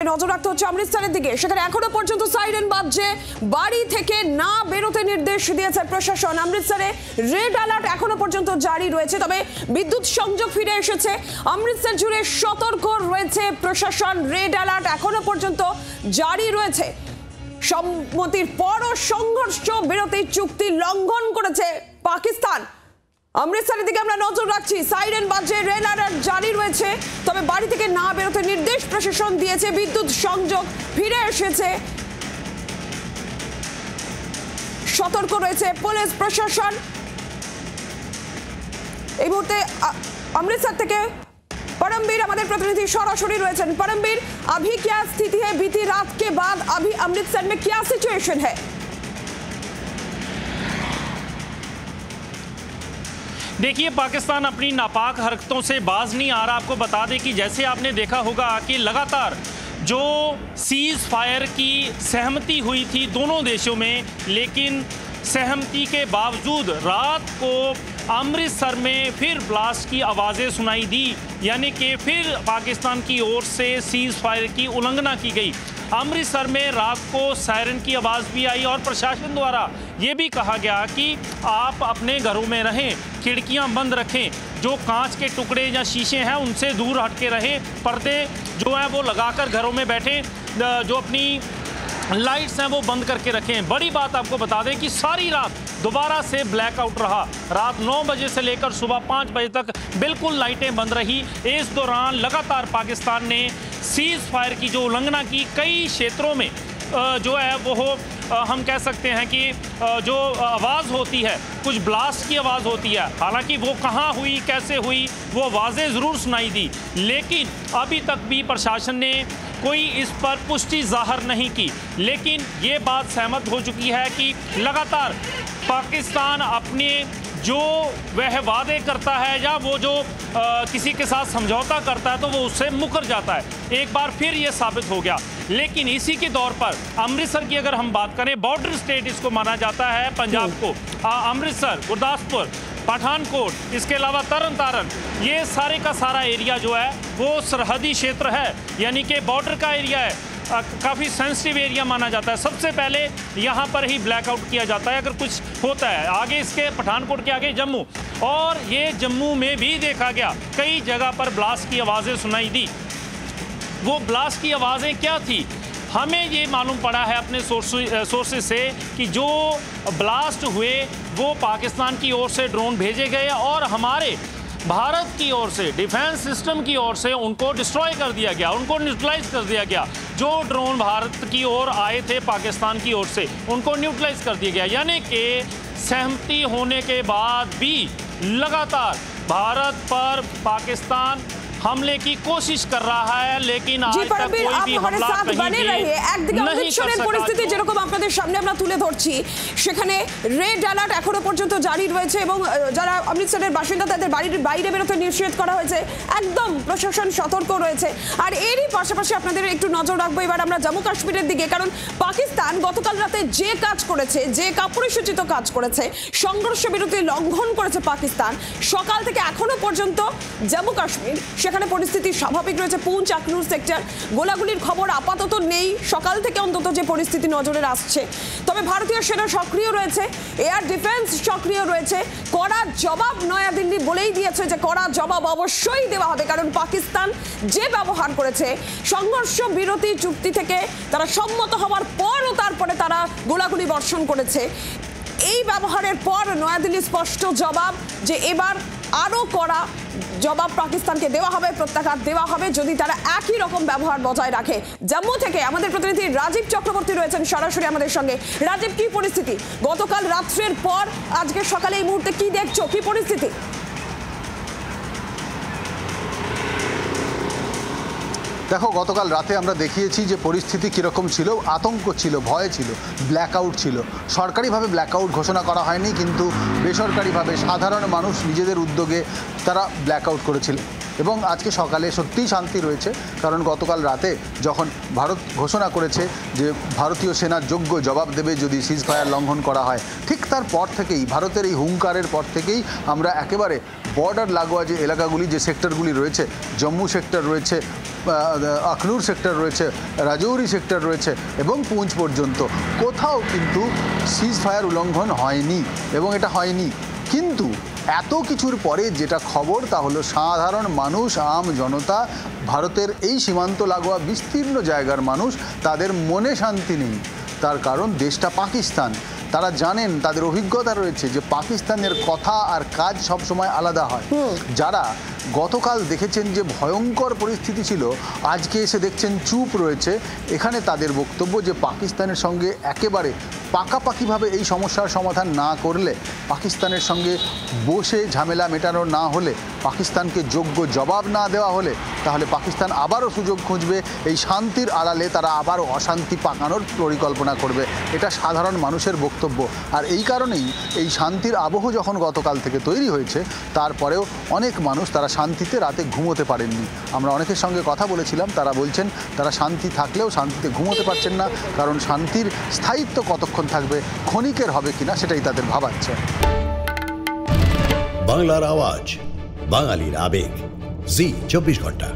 নজর রাখতে হচ্ছে অমৃতসরের দিকে। সেখানে এখনো পর্যন্ত সাইরেন বাজছে, বাড়ি থেকে না বেরোতে নির্দেশ দিয়েছে প্রশাসন। অমৃতসরে রেড অ্যালার্ট এখনো পর্যন্ত জারি রয়েছে, তবে বিদ্যুৎ সংযোগ ফিরে এসেছে। অমৃতসর জুড়ে সতর্ক রয়েছে প্রশাসন, রেড অ্যালার্ট এখনো পর্যন্ত জারি রয়েছে। সম্মতির পরও সংঘর্ষ বিরতি চুক্তি লঙ্ঘন করেছে পাকিস্তান। অমৃতসরের দিকে আমরা নজর রাখছি, সাইরেন বাজছে, রেড অ্যালার্ট জারি রয়েছে, তবে বাড়ি থেকে না বেরোতে নির্দেশ প্রশাসন দিয়েছে। বিদ্যুৎ সংযোগ ফিরে এসেছে, সতর্ক রয়েছে পুলিশ প্রশাসন। এই মুহূর্তে অমৃতসর থেকে परमवीर हमारे प्रतिनिधि सरासरि रয়েছেন। परमवीर, अभी क्या स्थिति है? बीती रात के बाद अभी अमृतसर में क्या सिचुएशन है? देखिए, पाकिस्तान अपनी नापाक हरकतों से बाज नहीं आ रहा। आपको बता दें कि जैसे आपने देखा होगा कि लगातार जो सीज फायर की सहमति हुई थी दोनों देशों में, लेकिन सहमति के बावजूद रात को अमृतसर में फिर ब्लास्ट की आवाज़ें सुनाई दी, यानी कि फिर पाकिस्तान की ओर से सीज फायर की उल्लंघना की गई। अमृतसर में रात को सायरन की आवाज़ भी आई और प्रशासन द्वारा ये भी कहा गया कि आप अपने घरों में रहें, खिड़कियां बंद रखें, जो कांच के टुकड़े या शीशे हैं उनसे दूर हट के रहें, पर्दे जो हैं वो लगाकर घरों में बैठें, जो अपनी लाइट्स हैं वो बंद करके रखें। बड़ी बात आपको बता दें कि सारी रात दोबारा से ब्लैकआउट रहा। रात 9 बजे से लेकर सुबह 5 बजे तक बिल्कुल लाइटें बंद रही। इस दौरान लगातार पाकिस्तान ने सीज फायर की जो उल्लंघना की, कई क्षेत्रों में जो है वो हम कह सकते हैं कि जो आवाज़ होती है, कुछ ब्लास्ट की आवाज़ होती है, हालांकि वो कहाँ हुई, कैसे हुई, वो आवाज़ें ज़रूर सुनाई दी, लेकिन अभी तक भी प्रशासन ने कोई इस पर पुष्टि जाहिर नहीं की। लेकिन ये बात सहमत हो चुकी है कि लगातार पाकिस्तान अपने जो वह वादे करता है या वो जो किसी के साथ समझौता करता है तो वो उससे मुकर जाता है। एक बार फिर ये साबित हो गया। लेकिन इसी के दौर पर अमृतसर की अगर हम बात करें, बॉर्डर स्टेट इसको माना जाता है पंजाब को। अमृतसर, गुरदासपुर, पठानकोट, इसके अलावा तरन तारण, ये सारे का सारा एरिया जो है वो सरहदी क्षेत्र है, यानी कि बॉर्डर का एरिया है, काफ़ी सेंसिटिव एरिया माना जाता है। सबसे पहले यहाँ पर ही ब्लैकआउट किया जाता है अगर कुछ होता है। आगे इसके पठानकोट के आगे जम्मू, और ये जम्मू में भी देखा गया कई जगह पर ब्लास्ट की आवाज़ें सुनाई दी। वो ब्लास्ट की आवाज़ें क्या थी, हमें ये मालूम पड़ा है अपने सोर्सेज से कि जो ब्लास्ट हुए वो पाकिस्तान की ओर से ड्रोन भेजे गए और हमारे भारत की ओर से, डिफेंस सिस्टम की ओर से उनको डिस्ट्रॉय कर दिया गया, उनको न्यूट्रलाइज कर दिया गया। जो ड्रोन भारत की ओर आए थे पाकिस्तान की ओर से, उनको न्यूट्रलाइज कर दिया गया। यानी कि सहमति होने के बाद भी लगातार भारत पर पाकिस्तान हमले की कोशिश कर रहा है, लेकिन आज तक कोई भी हमला बने रहे। একদিকে অমৃতসরের পরিস্থিতি যেরকম আপনাদের সামনে আমরা তুলে ধরছি, সেখানে রেড অ্যালার্ট এখনো পর্যন্ত জারি রয়েছে এবং যারা অমৃতসরের বাসিন্দা তাদের বাড়ির বাইরে বেরোতে নিষেধ করা হয়েছে। একদম প্রশাসন সতর্ক রয়েছে। আর এরই পাশাপাশি আপনাদের একটু নজর রাখবো এবার আমরা জম্মু কাশ্মীরের দিকে, কারণ পাকিস্তান গতকাল রাতে যে কাজ করেছে, যে কাপুরুষোচিত কাজ করেছে, সংঘর্ষ বিরতি লঙ্ঘন করেছে পাকিস্তান, সকাল থেকে এখনো পর্যন্ত জম্মু কাশ্মীর সেখানে পরিস্থিতি স্বাভাবিক রয়েছে। পুঞ্চ, আখনুর সেক্টর গোলাগুলির খবর আপাতত নেই, সকাল থেকে অন্তত যে পরিস্থিতি নজরে আসছে। তবে ভারতীয় সেনা সক্রিয় রয়েছে, এয়ার ডিফেন্স সক্রিয় রয়েছে। কড়া জবাব নয়াদিল্লি বলেই দিয়েছে যে কড়া জবাব অবশ্যই দেওয়া হবে, কারণ পাকিস্তান যে ব্যবহার করেছে সংঘর্ষ বিরতি চুক্তি থেকে তারা সম্মত হওয়ার পরও তারপরে তারা গোলাগুলি বর্ষণ করেছে। এই ব্যবহারের পর নয়াদিল্লি স্পষ্ট জবাব যে এবার আরও কড়া জবাব পাকিস্তানকে দেওয়া হবে, প্রত্যাঘাত দেওয়া হবে যদি তারা একই রকম ব্যবহার বজায় রাখে। জম্মু থেকে আমাদের প্রতিনিধি রাজীব চক্রবর্তী রয়েছেন সরাসরি আমাদের সঙ্গে। রাজীব, কি পরিস্থিতি গতকাল রাত্রের পর আজকে সকালে এই মুহূর্তে কি দেখছো, কি পরিস্থিতি? দেখো, গতকাল রাতে আমরা দেখিয়েছি যে পরিস্থিতি কীরকম ছিল। আতঙ্ক ছিল, ভয় ছিল, ব্ল্যাকআউট ছিল। সরকারিভাবে ব্ল্যাকআউট ঘোষণা করা হয়নি, কিন্তু বেসরকারিভাবে সাধারণ মানুষ নিজেদের উদ্যোগে তারা ব্ল্যাকআউট করেছিল। এবং আজকে সকালে সত্যিই শান্তি রয়েছে, কারণ গতকাল রাতে যখন ভারত ঘোষণা করেছে যে ভারতীয় সেনা যোগ্য জবাব দেবে যদি সিজ ফায়ার লঙ্ঘন করা হয়, ঠিক তার পর থেকেই ভারতের এই হুঙ্কারের পর থেকেই আমরা একেবারে বর্ডার লাগোয়া যে এলাকাগুলি, যে সেক্টরগুলি রয়েছে, জম্মু সেক্টর রয়েছে, আখনুর সেক্টর রয়েছে, রাজৌরি সেক্টর রয়েছে এবং পুঞ্চ পর্যন্ত কোথাও কিন্তু সিজ ফায়ার উল্লঙ্ঘন হয়নি এবং এটা হয়নি। কিন্তু এত কিছুর পরে যেটা খবর তা হলো সাধারণ মানুষ, আম জনতা, ভারতের এই সীমান্ত লাগোয়া বিস্তীর্ণ জায়গার মানুষ, তাদের মনে শান্তি নেই। তার কারণ দেশটা পাকিস্তান। তারা জানেন, তাদের অভিজ্ঞতা রয়েছে যে পাকিস্তানের কথা আর কাজ সবসময় আলাদা হয়। যারা গতকাল দেখেছেন যে ভয়ঙ্কর পরিস্থিতি ছিল, আজকে এসে দেখছেন চুপ রয়েছে, এখানে তাদের বক্তব্য যে পাকিস্তানের সঙ্গে একেবারে পাকাপাকিভাবে এই সমস্যার সমাধান না করলে, পাকিস্তানের সঙ্গে বসে ঝামেলা মেটানো না হলে, পাকিস্তানকে যোগ্য জবাব না দেওয়া হলে, তাহলে পাকিস্তান আবারও সুযোগ খুঁজবে, এই শান্তির আড়ালে তারা আবারও অশান্তি পাকানোর পরিকল্পনা করবে। এটা সাধারণ মানুষের বক্তব্য। আর এই কারণেই এই শান্তির আবহ যখন গতকাল থেকে তৈরি হয়েছে, তারপরেও অনেক মানুষ তারা শান্তিতে রাতে ঘুমোতে পারেননি। আমরা অনেকের সঙ্গে কথা বলেছিলাম, তারা বলছেন তারা শান্তি থাকলেও শান্তিতে ঘুমোতে পারছেন না, কারণ শান্তির স্থায়িত্ব কতক্ষণ থাকবে, ক্ষণিকের হবে কিনা সেটাই তাদের ভাবাচ্ছে। বাংলার আওয়াজ, বাঙালির আবেগ, জি 24 ঘন্টা।